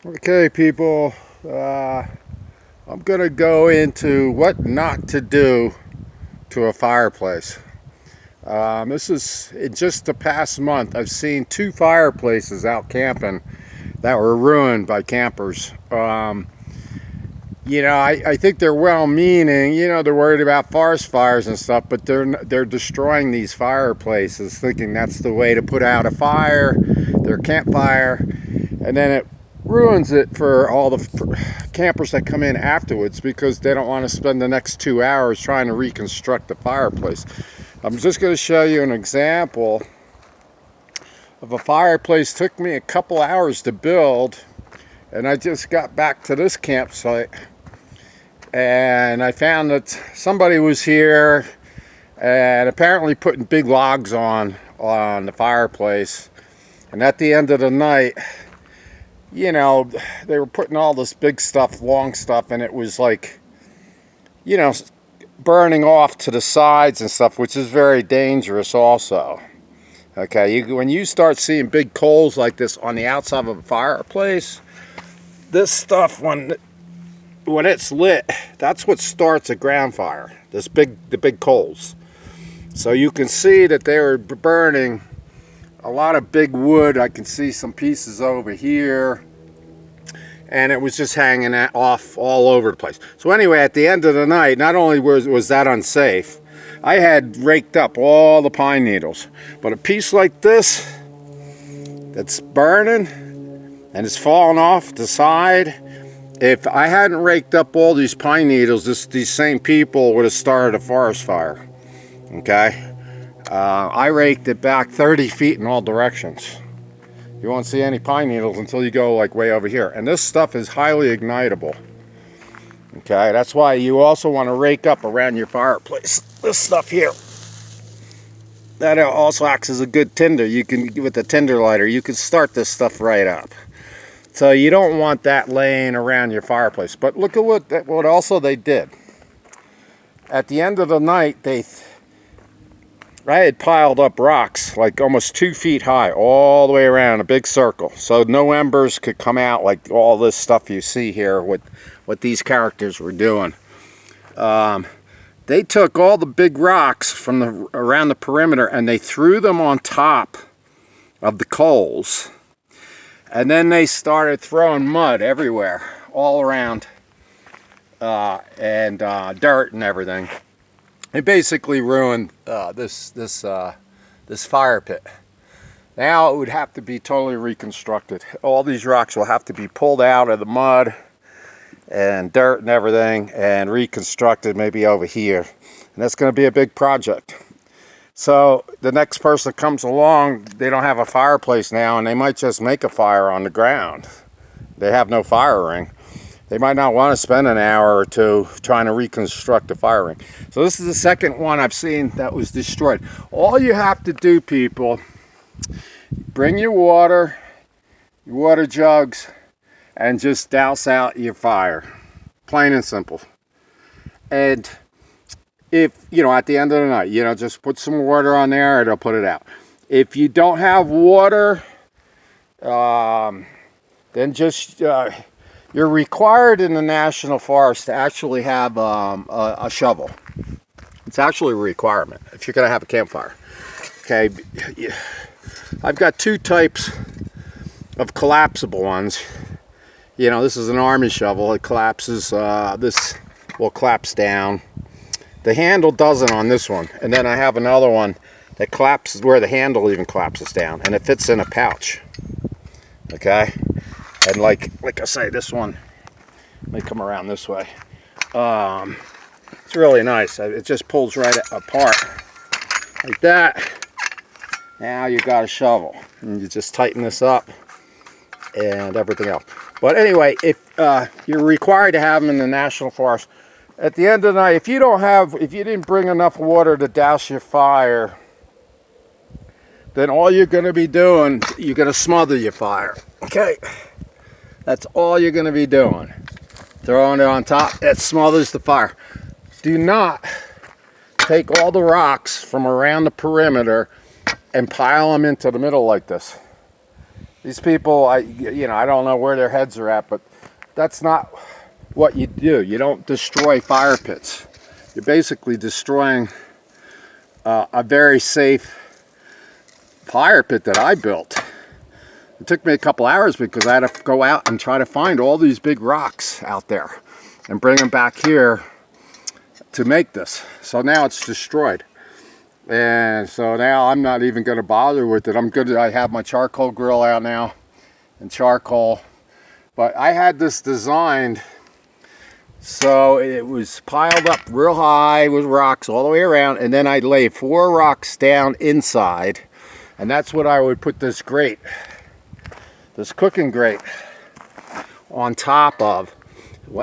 Okay, people, I'm going to go into what not to do to a fireplace. This is, in just the past month, I've seen 2 fireplaces out camping that were ruined by campers. I think they're well-meaning. They're worried about forest fires and stuff, but they're destroying these fireplaces, thinking that's the way to put out a fire, their campfire, and then it ruins it for all the campers that come in afterwards because they don't want to spend the next 2 hours trying to reconstruct the fireplace. I'm just going to show you an example of a fireplace. Took me a couple hours to build, and I just got back to this campsite and I found that somebody was here and apparently putting big logs on the fireplace, and at the end of the night, they were putting all this big stuff, long stuff, and it was like, burning off to the sides and stuff, which is very dangerous also. Okay, when you start seeing big coals like this on the outside of a fireplace, this stuff, when it's lit, that's what starts a ground fire, the big coals. So you can see that they were burning a lot of big wood. I can see some pieces over here, and it was just hanging off all over the place. So anyway, at the end of the night, not only was that unsafe, I had raked up all the pine needles, but a piece like this that's burning and it's falling off the side, if I hadn't raked up all these pine needles, these same people would have started a forest fire. Okay, I raked it back 30 feet in all directions. You won't see any pine needles until you go like way over here. And this stuff is highly ignitable. Okay, that's why you also want to rake up around your fireplace. This stuff here, that also acts as a good tinder. You can, with the tinder lighter, you can start this stuff right up. So you don't want that laying around your fireplace. But look at what also they did. At the end of the night, I had piled up rocks like almost 2 feet high all the way around, a big circle, so no embers could come out like all this stuff you see here, what these characters were doing. They took all the big rocks from around the perimeter and they threw them on top of the coals, and then they started throwing mud everywhere, all around, and dirt and everything. It basically ruined this fire pit. Now it would have to be totally reconstructed. All these rocks will have to be pulled out of the mud and dirt and everything and reconstructed, maybe over here. And that's going to be a big project. So the next person that comes along, they don't have a fireplace now, and they might just make a fire on the ground. They have no fire ring. They might not want to spend an hour or 2 trying to reconstruct a fire ring. So this is the second one I've seen that was destroyed. All you have to do, people, bring your water jugs, and just douse out your fire. Plain and simple. And if, at the end of the night, just put some water on there, it'll put it out. If you don't have water, then just... you're required in the National Forest to actually have a shovel. It's actually a requirement if you're going to have a campfire. Okay, I've got 2 types of collapsible ones. This is an army shovel. It collapses. This will collapse down. The handle doesn't on this one. And then I have another one that collapses where the handle even collapses down, and it fits in a pouch. Okay. And like I say, this one, let me come around this way. It's really nice. It just pulls right apart like that. Now you got a shovel, and you just tighten this up and everything else. But anyway, if you're required to have them in the National Forest, at the end of the night, if you didn't bring enough water to douse your fire, then all you're going to be doing, you're going to smother your fire. Okay. That's all you're going to be doing. Throwing it on top, it smothers the fire. Do not take all the rocks from around the perimeter and pile them into the middle like this. These people, I don't know where their heads are at, but that's not what you do. You don't destroy fire pits. You're basically destroying a very safe fire pit that I built. It took me a couple hours because I had to go out and try to find all these big rocks out there and bring them back here to make this. So now it's destroyed. And so now I'm not even going to bother with it. I have my charcoal grill out now and charcoal. But I had this designed so it was piled up real high with rocks all the way around, and then I'd lay 4 rocks down inside, and that's what I would put this grate, this cooking grate, on top of.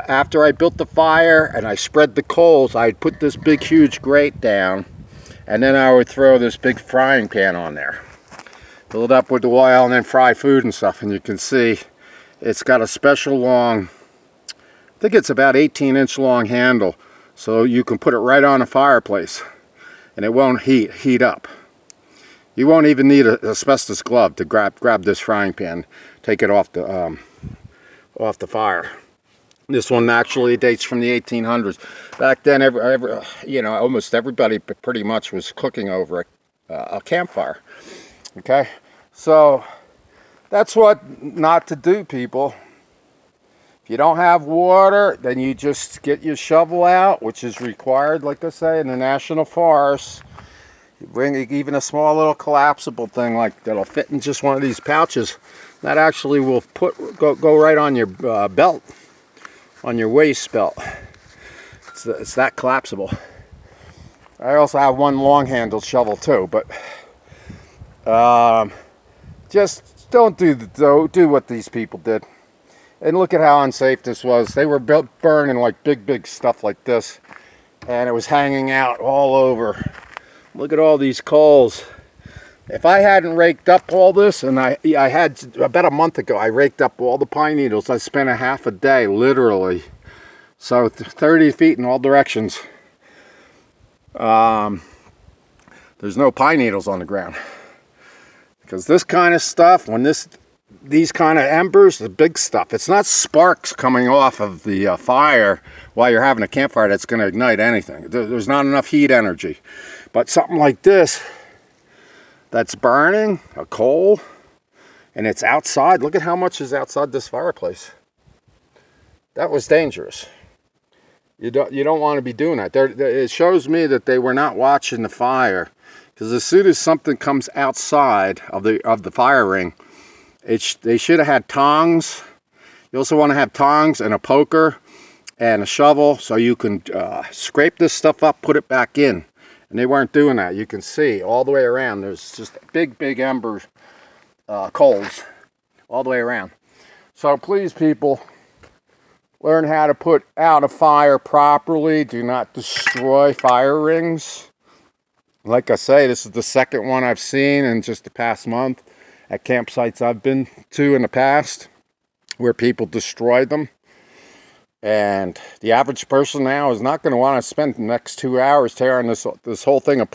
After I built the fire and I spread the coals, I'd put this big huge grate down, and then I would throw this big frying pan on there, fill it up with the oil, and then fry food and stuff. And you can see it's got a special long, I think it's about 18-inch long handle, so you can put it right on a fireplace and it won't heat up. You won't even need an asbestos glove to grab this frying pan, take it off the fire. This one actually dates from the 1800s. Back then, almost everybody pretty much was cooking over a campfire. Okay, so that's what not to do, people. If you don't have water, then you just get your shovel out, which is required, like I say, in the national forest. You bring even a small little collapsible thing like that'll fit in just one of these pouches. That actually will go right on your belt, on your waist belt. It's that collapsible. I also have one long-handled shovel too, but just don't do what these people did. And look at how unsafe this was. They were burning like big stuff like this, and it was hanging out all over. Look at all these coals. If I hadn't raked up all this, and I had about a month ago, I raked up all the pine needles. I spent a half a day, literally. So 30 feet in all directions. There's no pine needles on the ground. Because this kind of stuff, when these kind of embers, the big stuff, it's not sparks coming off of the fire while you're having a campfire that's going to ignite anything. There's not enough heat energy. But something like this, that's burning, a coal, and it's outside. Look at how much is outside this fireplace. That was dangerous. You don't want to be doing that. It shows me that they were not watching the fire, because as soon as something comes outside of the fire ring, they should have had tongs. You also want to have tongs and a poker and a shovel so you can scrape this stuff up, put it back in. And they weren't doing that. You can see all the way around. There's just big ember coals all the way around. So please, people, learn how to put out a fire properly. Do not destroy fire rings. Like I say, this is the second one I've seen in just the past month at campsites I've been to in the past where people destroyed them. And the average person now is not going to want to spend the next 2 hours tearing this whole thing apart.